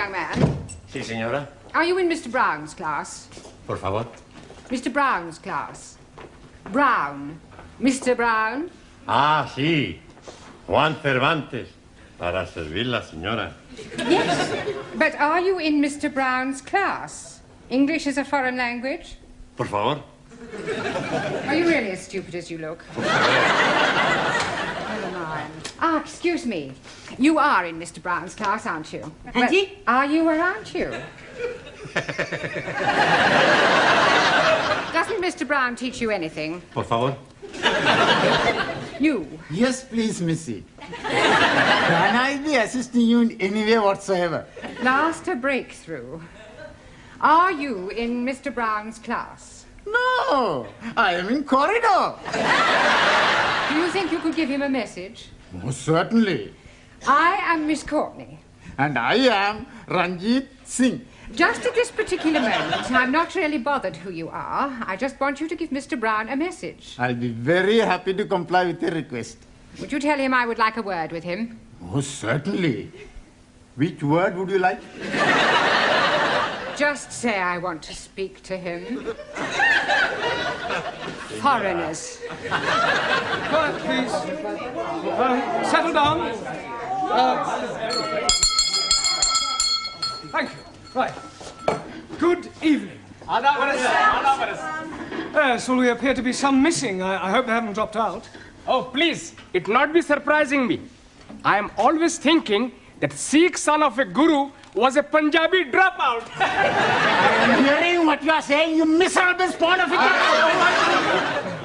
young man. Sí, señora. Are you in Mr. Brown's class? Por favor. Mr. Brown's class. Brown. Mr. Brown? Ah, sí. Juan Cervantes. Para servirla, señora. Yes. But are you in Mr. Brown's class? English is a foreign language? Por favor. Are you really as stupid as you look? Never mind. Ah, excuse me. You are in Mr. Brown's class, aren't you? Auntie? Are you or aren't you? Doesn't Mr. Brown teach you anything? Por favor. You? Yes, please, Missy. Can I be assisting you in any way whatsoever? Last a breakthrough. Are you in Mr. Brown's class? No, I am in corridor. Do you think you could give him a message? Most certainly. I am Miss Courtney. And I am Ranjit Singh. Just at this particular moment, I'm not really bothered who you are. I just want you to give Mr. Brown a message. I'll be very happy to comply with your request. Would you tell him I would like a word with him? Most certainly. Which word would you like? Just say I want to speak to him. Foreigners. Quiet, please. Settle down. Thank you. Right. Good evening. Yes, well, we appear to be some missing. I hope they haven't dropped out. Oh, please, it not be surprising me. I am always thinking that Sikh son of a guru was a Punjabi dropout. I'm hearing what you are saying, you miserable spawn of a...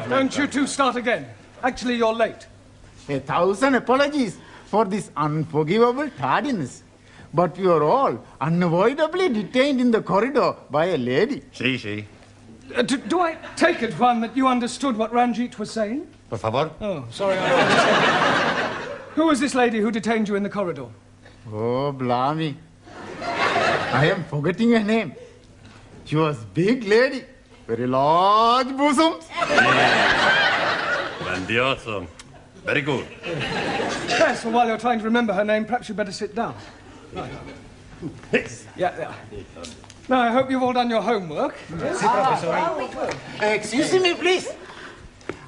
Don't you two start again. Actually, you're late. 1,000 apologies for this unforgivable tardiness. But we are all unavoidably detained in the corridor by a lady. Sí, sí. Do I take it, Juan, that you understood what Ranjit was saying? Por favor. Oh, sorry. Who was this lady who detained you in the corridor? Oh, blimey. I am forgetting her name. She was big lady. Very large bosoms. Grandioso. Very good. Yes, well, while you're trying to remember her name, perhaps you'd better sit down. Right. Yeah. Now, I hope you've all done your homework. Yes? Excuse me, please.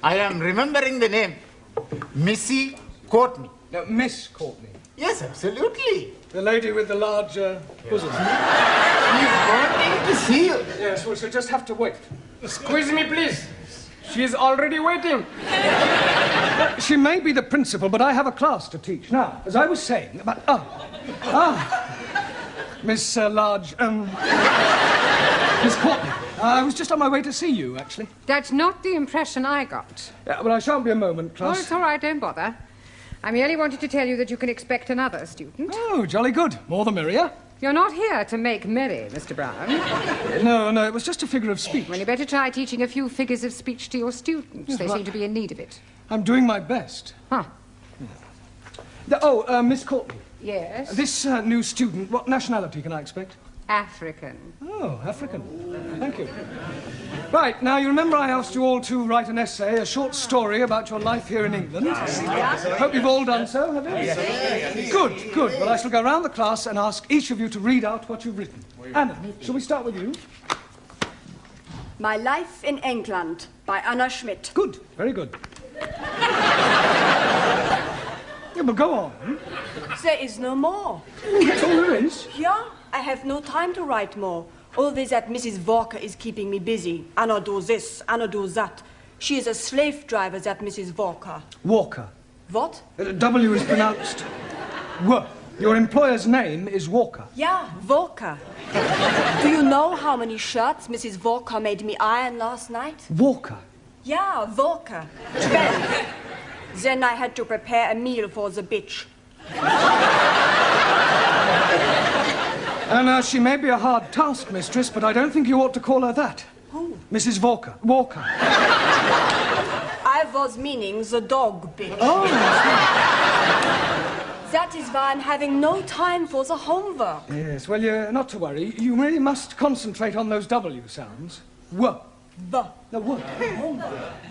I am remembering the name. Missy Courtney. No, Miss Courtney. Yes, absolutely. The lady with the large bosom. She's wanting to see you. Yes, well, she'll just have to wait. Squeeze me, please. She is already waiting. She may be the principal, but I have a class to teach. Now, as I was saying about... Miss Miss Courtney. I was just on my way to see you, actually. That's not the impression I got. Yeah, but I shan't be a moment, class. Oh, it's all right, don't bother. I merely wanted to tell you that you can expect another student. Oh, jolly good. More the merrier. You're not here to make merry, Mr. Brown. No, it was just a figure of speech. Well, you better try teaching a few figures of speech to your students. Yes, they well, seem to be in need of it. I'm doing my best. Huh. Miss Courtney. Yes? This new student, what nationality can I expect? African. Oh, African. Thank you. Right, now you remember I asked you all to write an essay, a short story about your life here in England? Hope you've all done so, have you? Yes. Good. Well, I shall go round the class and ask each of you to read out what you've written. Anna, shall we start with you? My Life in England by Anna Schmidt. Good, very good. Yeah, but go on. There is no more. That's all there is? Yeah, I have no time to write more. Always that Mrs. Walker is keeping me busy. Anna do this, Anna do that. She is a slave driver, that Mrs. Walker. Walker. What? W is pronounced W. Your employer's name is Walker. Yeah, Walker. Do you know how many shirts Mrs. Walker made me iron last night? Walker? Yeah, Walker. 12. Then I had to prepare a meal for the bitch. And she may be a hard taskmistress, but I don't think you ought to call her that. Who? Mrs. Walker. Walker. I was meaning the dog bitch. Oh. That is why I'm having no time for the homework. Yes, well, you're not to worry. You really must concentrate on those W sounds. W. B. No, W.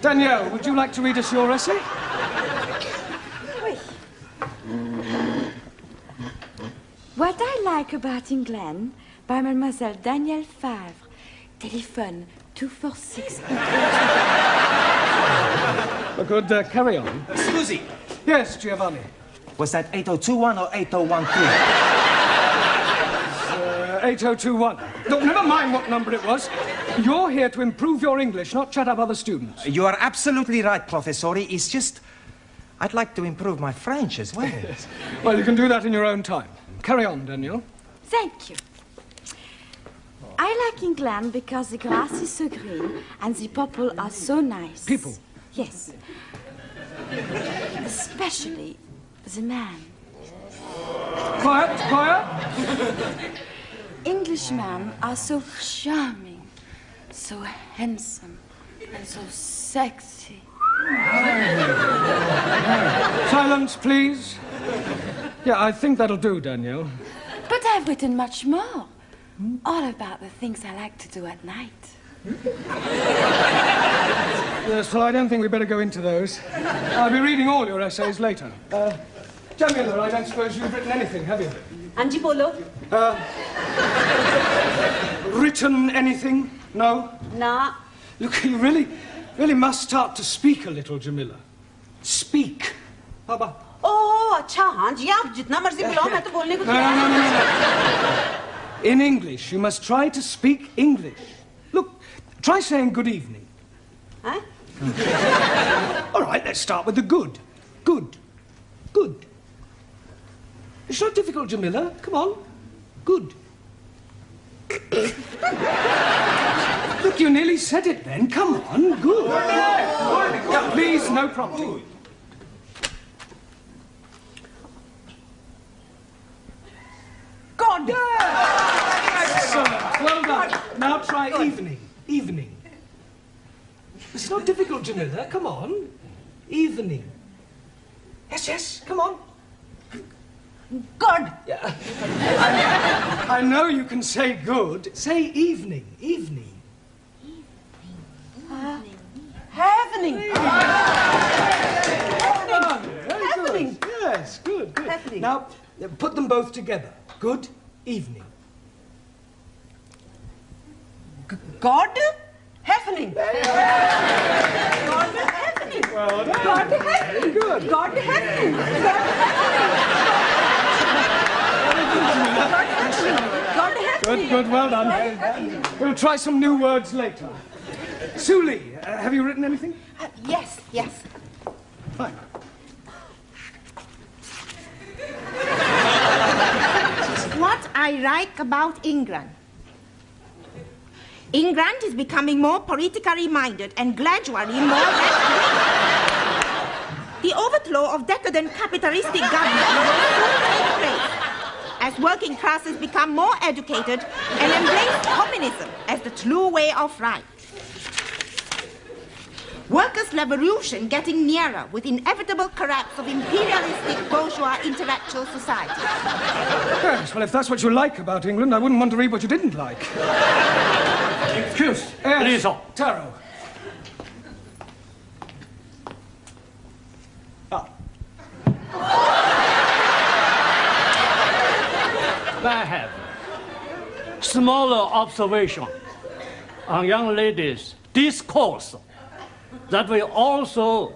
Danielle, would you like to read us your essay? Oui. What I like about England by Mademoiselle Danielle Favre. Telephone 246. Good, carry on. Susie, Yes, Giovanni. was that 8021 or 8013? 8021. Look, never mind what number it was. You're here to improve your English, not shut up other students. You are absolutely right, Professori. It's just, I'd like to improve my French as well. Well, you can do that in your own time. Carry on, Daniel. Thank you. I like England because the grass is so green and the people are so nice. People? Yes. Especially the man. Quiet, quiet. Englishmen are so charming, so handsome, and so sexy. Silence, please. Yeah, I think that'll do, Daniel. But I've written much more. All about the things I like to do at night. Yes, well, I don't think we'd better go into those. I'll be reading all your essays later. Jamila, I don't suppose you've written anything, have you? Anji Bolo? Written anything? No? Nah. Look, you really must start to speak a little, Jamila. Speak. Baba. Oh, अच्छा हाँ जी आप जितना मर्जी बुलाओ मैं तो बोलने को No. In English, you must try to speak English. Look, try saying good evening. Huh? All right, let's start with the good. Good. Good. It's not difficult, Jamila. Come on. Good. Look, you nearly said it then. Come on. Good. Yeah, please, no prompting. God. Excellent. Well done. Now try evening. Evening. It's not difficult, Jamila. Come on. Evening. Yes. Come on. God. Yeah. I know you can say good. Say evening. Evening. Happening. Happening. Yes, good. Happening. Now, put them both together. Good evening. God. Happening. God happening. Well done. God happening. Very good. God happening. God happening. Good, well done. We'll try some new words later. Suli, have you written anything? Yes. Fine. What I like about England. England is becoming more politically minded and gradually more left-wing. The overthrow of decadent capitalistic government will soon take place as working classes become more educated and embrace communism as the true way of life. Workers' revolution getting nearer with inevitable collapse of imperialistic bourgeois intellectual society. Yes, well, if that's what you like about England, I wouldn't want to read what you didn't like. Excuse, Yes, please. Taro. I have smaller observation on young ladies' discourse that will also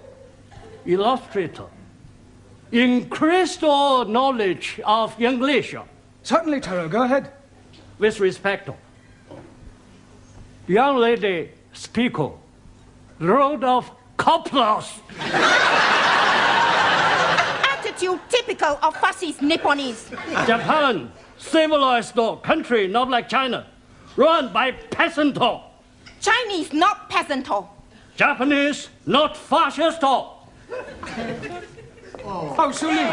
illustrate increased knowledge of English. Certainly, Taro, go ahead. With respect, young lady speaker wrote of couplers. Attitude typical of fascist Nipponese. Japan, civilized country, not like China, run by peasant. Chinese, not peasant. Japanese, not fascist. Oh, Suli,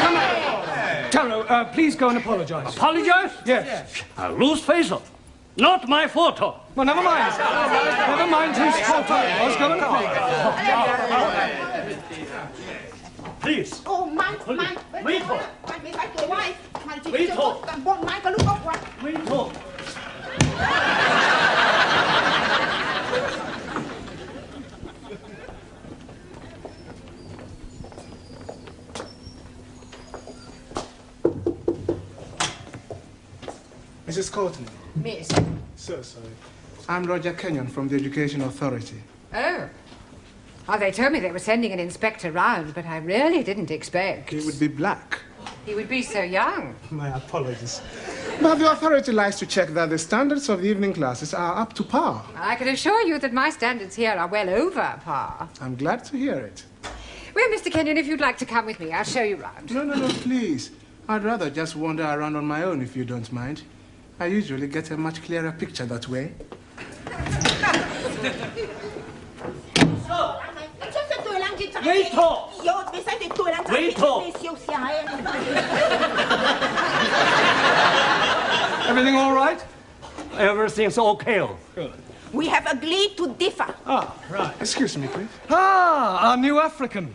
come on. Taro, please go and apologize. Apologize? Yes. I lose face. Not my fault. Well, never mind. Never mind whose fault it was. Go and apologize. Please. Oh, my wife. Wait, Mrs. Courtney. Miss. So sorry. I'm Roger Kenyon from the Education Authority. Oh. Oh, they told me they were sending an inspector round, but I really didn't expect. He would be black. He would be so young. My apologies. But the authority likes to check that the standards of the evening classes are up to par. I can assure you that my standards here are well over par. I'm glad to hear it. Well, Mr. Kenyon, if you'd like to come with me, I'll show you round. No, please. I'd rather just wander around on my own if you don't mind. I usually get a much clearer picture that way. Everything all right? Everything's okay. Good. We have agreed to differ. Ah, right. Excuse me, please. Ah, our new African.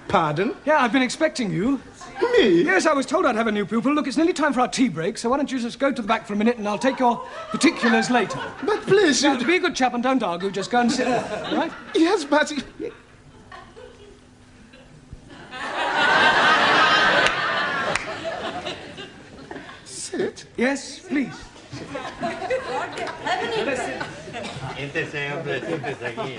Pardon? Yeah, I've been expecting you. Me? Yes, I was told I'd have a new pupil. Look, it's nearly time for our tea break, so why don't you just go to the back for a minute and I'll take your particulars later. But please, Now, be a good chap and don't argue. Just go and sit there, all right? Yes, but... Sit? Yes, please. Siéntese, hombre, siéntese aquí.